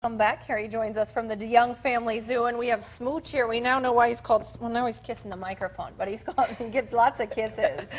come back here. He joins us from the DeYoung Family Zoo, and we have Smooch here. We now know why he's called, well, now he's kissing the microphone, but he gives lots of kisses.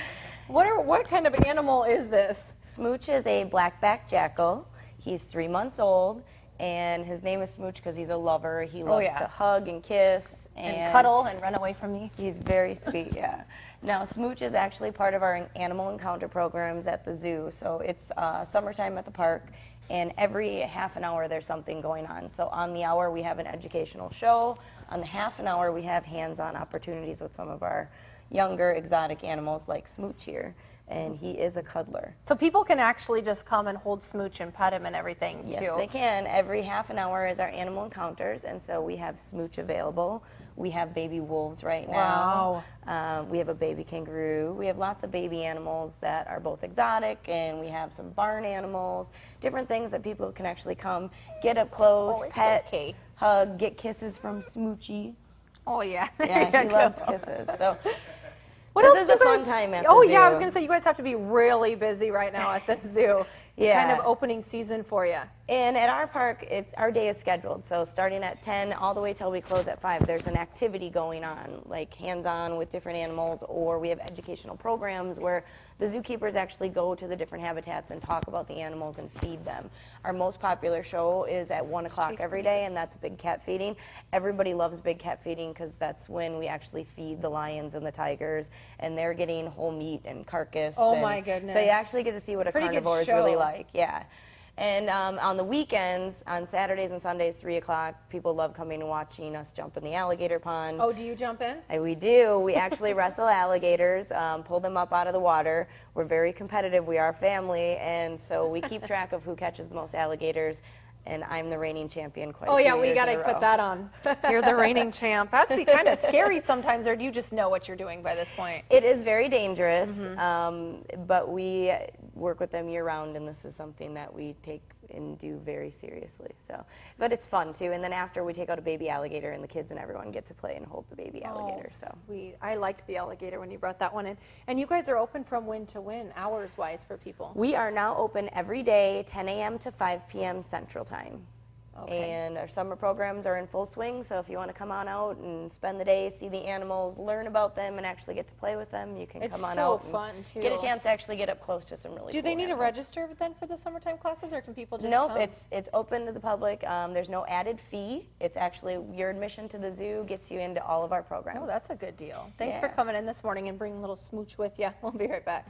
What kind of animal is this? Smooch is a black-backed jackal. He's 3 months old, and his name is Smooch because he's a lover. He loves to hug and kiss. And cuddle and run away from me. He's very sweet, yeah. Now, Smooch is actually part of our animal encounter programs at the zoo. So it's summertime at the park, and every half an hour there's something going on. So on the hour we have an educational show. On the half an hour we have hands-on opportunities with some of our younger exotic animals like Smooch here. And he is a cuddler. So people can actually just come and hold Smooch and pet him and everything, too? Yes, they can. Every half an hour is our animal encounters, and so we have Smooch available. We have baby wolves right now. Wow. We have a baby kangaroo. We have lots of baby animals that are both exotic, and we have some barn animals, different things that people can actually come, get up close, pet, hug, get kisses from Smoochy. Oh, yeah. Yeah, he loves kisses. So. What this else is a fun time at the zoo. Oh, yeah, I was going to say, you guys have to be really busy right now at the zoo. Yeah. Kind of opening season for you. And at our park, our day is scheduled. So starting at 10 all the way till we close at 5, there's an activity going on, like hands-on with different animals, or we have educational programs where the zookeepers actually go to the different habitats and talk about the animals and feed them. Our most popular show is at 1 o'clock every day, and that's big cat feeding. Everybody loves big cat feeding because that's when we actually feed the lions and the tigers, and they're getting whole meat and carcass. Oh, my goodness. So you actually get to see what a carnivore is really like. Yeah. And on the weekends, on Saturdays and Sundays, 3 o'clock, people love coming and watching us jump in the alligator pond. Oh, do you jump in? We do. We actually wrestle alligators, pull them up out of the water. We're very competitive. We are family, and so we keep track of who catches the most alligators. And I'm the reigning champion quite a few we years got in to a put row. that on. You're the reigning champ. That's be kind of scary sometimes, or do you just know what you're doing by this point? It is very dangerous, but we work with them year-round, and this is something that we take and do very seriously. So, but it's fun too. And then after, we take out a baby alligator, and the kids and everyone get to play and hold the baby alligator. So sweet. I liked the alligator when you brought that one in. And you guys are open from when to when, hours-wise, for people? We are now open every day, 10 a.m. to 5 p.m. Central Time. Okay. And our summer programs are in full swing, so if you want to come on out and spend the day, see the animals, learn about them, and actually get to play with them, you can come on out. It's so fun, too. Get a chance to actually get up close to some really cool Do they need animals. to register then for the summertime classes, or can people just Nope, come? it's open to the public. There's no added fee. It's actually your admission to the zoo gets you into all of our programs. Oh, that's a good deal. Thanks Yeah. for coming in this morning and bringing little Smooch with you. We'll be right back.